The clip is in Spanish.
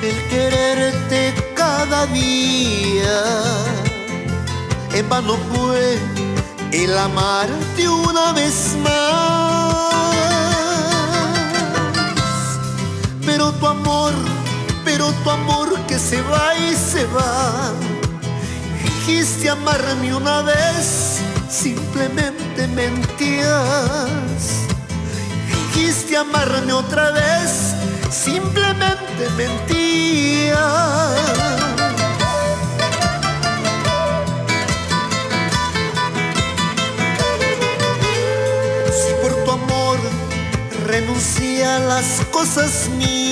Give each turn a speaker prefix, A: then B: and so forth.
A: el quererte cada día. En vano fue el amarte una vez más. Pero tu amor que se va y se va. Dijiste amarme una vez, simplemente mentías. Dijiste amarme otra vez, simplemente mentías. Si por tu amor renuncié a las cosas mías,